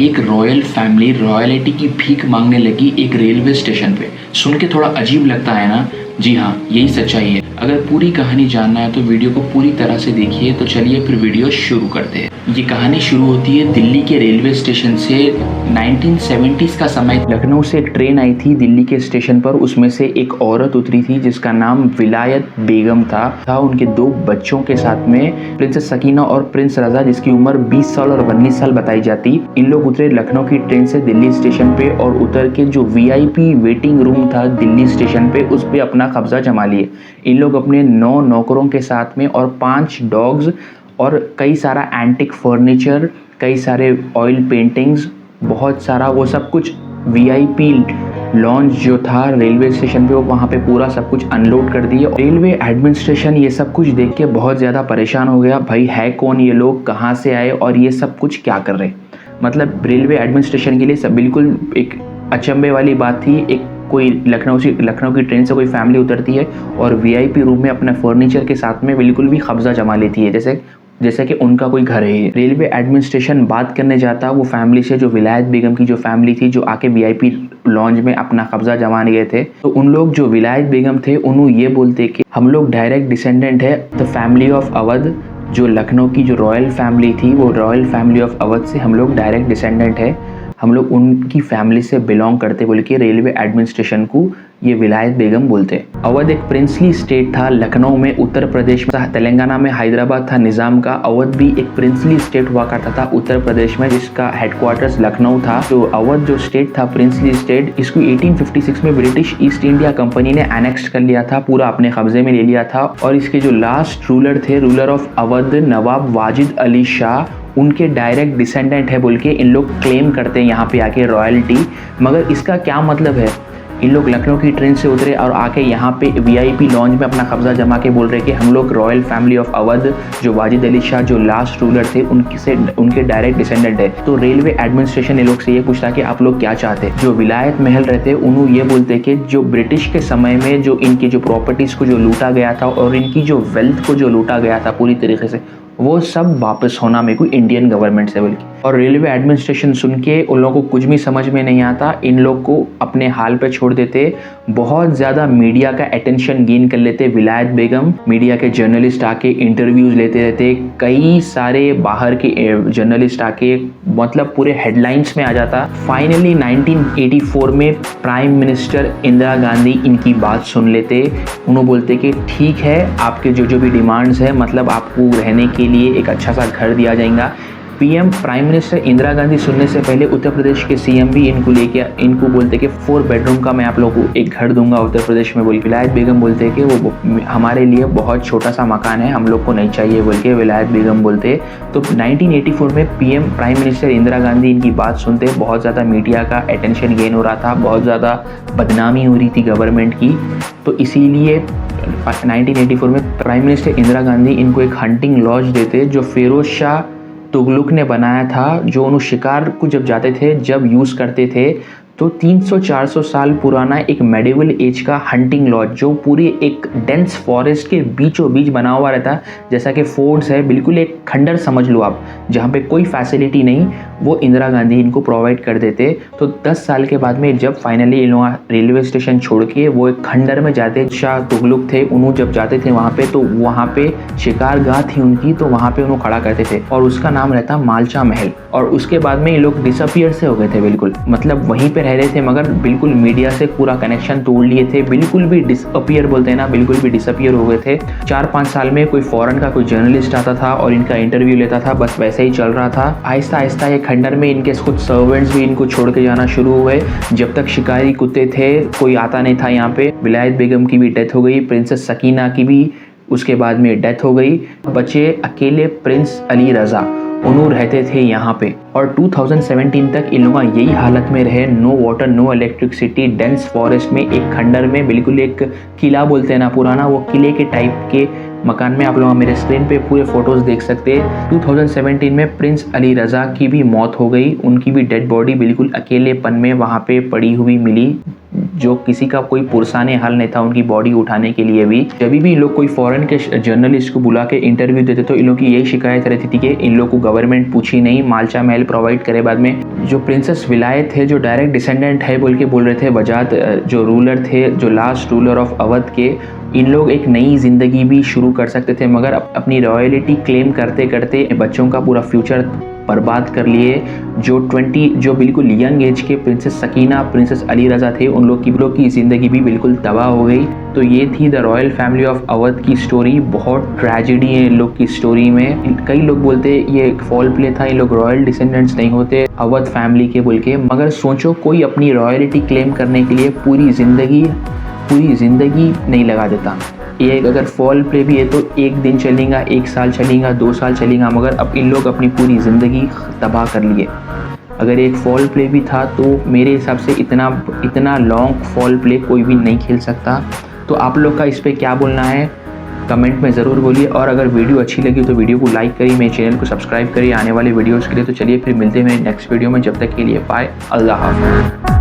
एक royal family royalty की भीख मांगने लगी एक रेलवे स्टेशन पे। सुन के थोड़ा अजीब लगता है ना? जी हाँ, यही सच्चाई है। अगर पूरी कहानी जानना है तो वीडियो को पूरी तरह से देखिए। तो चलिए फिर वीडियो शुरू करते हैं। ये कहानी शुरू होती है दिल्ली के रेलवे स्टेशन से। 1970s का समय। लखनऊ से एक ट्रेन आई थी दिल्ली के स्टेशन पर। उसमें से एक औरत उतरी थी जिसका नाम विलायत बेगम था उनके 2 बच्चों के साथ में, प्रिंसेस सकीना और प्रिंस रजा, जिसकी उम्र 20 साल और 19 साल बताई जाती। इन लोग उतरे लखनऊ की ट्रेन से दिल्ली स्टेशन पे और उतर के जो VIP वेटिंग रूम था दिल्ली स्टेशन पे, उस पे अपना कब्जा जमा लिए। इन लोग अपने 9 नौकरों के साथ में और 5 डॉग्स और कई सारा एंटिक फर्नीचर, कई सारे ऑयल पेंटिंग्स, बहुत सारा वो सब कुछ VIP लॉन्च जो था रेलवे स्टेशन पे, वो वहाँ पे पूरा सब कुछ अनलोड कर दिए। रेलवे एडमिनिस्ट्रेशन ये सब कुछ देख के बहुत ज़्यादा परेशान हो गया। भाई है कौन ये लोग, कहाँ से आए और ये सब कुछ क्या कर रहे? मतलब रेलवे एडमिनिस्ट्रेशन के लिए सब बिल्कुल एक अचंभे वाली बात थी। एक कोई लखनऊ की ट्रेन से कोई फैमिली उतरती है और VIP रूम में अपना फर्नीचर के साथ में बिल्कुल भी कब्जा जमा लेती है, जैसे कि उनका कोई घर है। रेलवे एडमिनिस्ट्रेशन बात करने जाता वो फैमिली से, जो विलायत बेगम की जो फैमिली थी, जो आके VIP लॉन्ज में अपना कब्जा जमाने गए थे। तो उन लोग जो विलायत बेगम थे उन्होंने ये बोलते कि हम लोग डायरेक्ट डिसेंडेंट है द फैमिली ऑफ अवध। जो लखनऊ की जो रॉयल फैमिली थी, वो रॉयल फैमिली ऑफ अवध से हम लोग डायरेक्ट डिसेंडेंट है, हम लोग उनकी फैमिली से बिलोंग करते बोल के रेलवे एडमिनिस्ट्रेशन को ये विलायत बेगम बोलते। अवध एक प्रिंसली स्टेट था। लखनऊ में उत्तर प्रदेश में, तेलंगाना में हैदराबाद था निज़ाम का। अवध भी एक प्रिंसली स्टेट हुआ करता था उत्तर प्रदेश में, जिसका हेडक्वार्टर्स लखनऊ था। तो अवध जो स्टेट था, प्रिंसली स्टेट, इसको 1856 में ब्रिटिश ईस्ट इंडिया कंपनी ने एनेक्स कर लिया था, पूरा अपने कब्जे में ले लिया था। और इसके जो लास्ट रूलर थे, रूलर ऑफ अवध, नवाब वाजिद अली शाह, उनके डायरेक्ट डिसेंडेंट है बोल के इन लोग क्लेम करते हैं यहाँ पे आके रॉयल्टी। मगर इसका क्या मतलब है? इन लोग लखनऊ की ट्रेन से उतरे और आके यहाँ पे VIP लॉन्ज में अपना कब्जा जमा के बोल रहे कि हम लोग रॉयल फैमिली ऑफ अवध, जो वाजिद अली शाह जो लास्ट रूलर थे, उनके डायरेक्ट डिसेंडेंट है। तो रेलवे एडमिनिस्ट्रेशन इन लोग से ये पूछता कि आप लोग क्या चाहते? जो विलायत महल रहते उन्होंने ये बोलते कि जो ब्रिटिश के समय में जो इनकी जो प्रॉपर्टीज़ को जो लूटा गया था और इनकी जो वेल्थ को जो लूटा गया था पूरी तरीके से, वो सब वापस होना मेरे को इंडियन गवर्नमेंट से बोल के। और रेलवे एडमिनिस्ट्रेशन सुन के उन लोगों को कुछ भी समझ में नहीं आता, इन लोग को अपने हाल पे छोड़ देते। बहुत ज़्यादा मीडिया का अटेंशन गेन कर लेते विलायत बेगम। मीडिया के जर्नलिस्ट आके इंटरव्यूज़ लेते रहते, कई सारे बाहर के जर्नलिस्ट आके मतलब पूरे हेडलाइंस में आ जाता। फाइनली 1984 में प्राइम मिनिस्टर इंदिरा गांधी इनकी बात सुन लेते। उन्होंने बोलते कि ठीक है, आपके जो भी डिमांड्स है, मतलब आपको रहने के लिए एक अच्छा सा घर दिया जाएगा। PM prime minister Indira Gandhi सुनने से पहले उत्तर प्रदेश के CM भी इनको बोलते कि 4 बेडरूम का मैं आप लोगों को एक घर दूंगा उत्तर प्रदेश में बोल के। विलायत बेगम बोलते कि वो हमारे लिए बहुत छोटा सा मकान है, हम लोग को नहीं चाहिए बोल के विलायत बेगम बोलते। तो 1984 में PM prime minister Indira Gandhi इनकी बात सुनते। बहुत ज़्यादा मीडिया का अटेंशन गेन हो रहा था, बहुत ज़्यादा बदनामी हो रही थी गवर्नमेंट की। तो इसीलिए 1984 में प्राइम मिनिस्टर इंदिरा गांधी इनको एक हंटिंग लॉज देते, जो फिरोज शाह तुगलक ने बनाया था। जो उन्होंने शिकार को जब जाते थे, जब यूज़ करते थे, तो 300-400 साल पुराना एक मेडिवल एज का हंटिंग लॉज, जो पूरी एक डेंस फॉरेस्ट के बीचों बीच बना हुआ रहता, जैसा कि फोर्ट्स है, बिल्कुल एक खंडर समझ लो आप, जहाँ पे कोई फैसिलिटी नहीं, वो इंदिरा गांधी इनको प्रोवाइड कर देते। तो 10 साल के बाद में जब फाइनली इन लोग रेलवे स्टेशन छोड़ के वो एक खंडर में जाते, शाह तुगलक थे, उन्होंने जब जाते थे वहाँ पे, तो वहाँ पे शिकारगाह थी उनकी, तो वहाँ पे उन्होंने खड़ा करते थे और उसका नाम रहता मालचा महल। और उसके बाद में ये लोग डिसअपियर से हो गए थे बिल्कुल, मतलब वहीं पे रह रहे थे मगर बिल्कुल मीडिया से पूरा कनेक्शन तोड़ लिए थे, बिल्कुल भी डिसअपियर बोलते हैं ना, बिल्कुल भी डिसअपियर हो गए थे। 4-5 साल में कोई फॉरेन का कोई जर्नलिस्ट आता था और इनका इंटरव्यू लेता था, बस वैसे ही चल रहा था। आहिस्ता आहिस्ता ये खंडर में इनके कुछ सर्वेंट्स भी इनको छोड़ के जाना शुरू हुए। जब तक शिकारी कुत्ते थे कोई आता नहीं था यहाँ पे। विलायत बेगम की भी डेथ हो गई, प्रिंसेस सकीना की भी उसके बाद में डेथ हो गई। बचे अकेले प्रिंस अली रजा, उन्होंने रहते थे यहाँ पे। और 2017 तक इन लोग यही हालत में रहे, no water, no electricity, dense forest में एक खंडर में, बिल्कुल एक किला बोलते हैं ना पुराना, वो किले के टाइप के मकान में। आप लोग मेरे स्क्रीन पे पूरे फोटोज देख सकते हैं। 2017 में प्रिंस अली रजा की भी मौत हो गई, उनकी भी डेड बॉडी बिल्कुल अकेलेपन में वहाँ पे पड़ी हुई मिली। जो किसी का कोई पुरसाने हाल नहीं था उनकी बॉडी उठाने के लिए भी। जब भी लोग कोई फॉरेन के जर्नलिस्ट को बुला के इंटरव्यू देते तो इन लोग की यही शिकायत रहती थी कि इन लोग को गवर्नमेंट पूछी नहीं, मालचा महल प्रोवाइड करे बाद में। जो प्रिंसेस विलायत थे जो डायरेक्ट डिसेंडेंट है बोल के बोल रहे थे वजाद जो रूलर थे, जो लास्ट रूलर ऑफ अवध के, इन लोग एक नई ज़िंदगी भी शुरू कर सकते थे, मगर अपनी रॉयलिटी क्लेम करते करते बच्चों का पूरा फ्यूचर बर्बाद कर लिए। जो बिल्कुल यंग एज के प्रिंसेस सकीना, प्रिंसेस अली रज़ा थे, उन लोग की ज़िंदगी भी बिल्कुल तबाह हो गई। तो ये थी the royal family of Awadh की स्टोरी। बहुत ट्रेजिडी है इन लोग की स्टोरी में। कई लोग बोलते ये एक फॉल प्ले था, ये लोग रॉयल डिसेंडेंट्स नहीं होते अवध फैमिली के बोल के। मगर सोचो कोई अपनी रॉयलिटी क्लेम करने के लिए पूरी ज़िंदगी नहीं लगा देता। ये अगर फॉल प्ले भी है तो एक दिन चलेगा, 1 साल चलेगा, 2 साल चलेगा, मगर अब इन लोग अपनी पूरी ज़िंदगी तबाह कर लिए। अगर एक फॉल प्ले भी था तो मेरे हिसाब से इतना लॉन्ग फॉल प्ले कोई भी नहीं खेल सकता। तो आप लोग का इस पर क्या बोलना है कमेंट में ज़रूर बोलिए। और अगर वीडियो अच्छी लगी तो वीडियो को लाइक करिए, मेरे चैनल को सब्सक्राइब करिए आने वाले वीडियोज़ के लिए। तो चलिए फिर मिलते हैं नेक्स्ट वीडियो में, जब तक के लिए बाय, अल्लाह हाफ़िज़।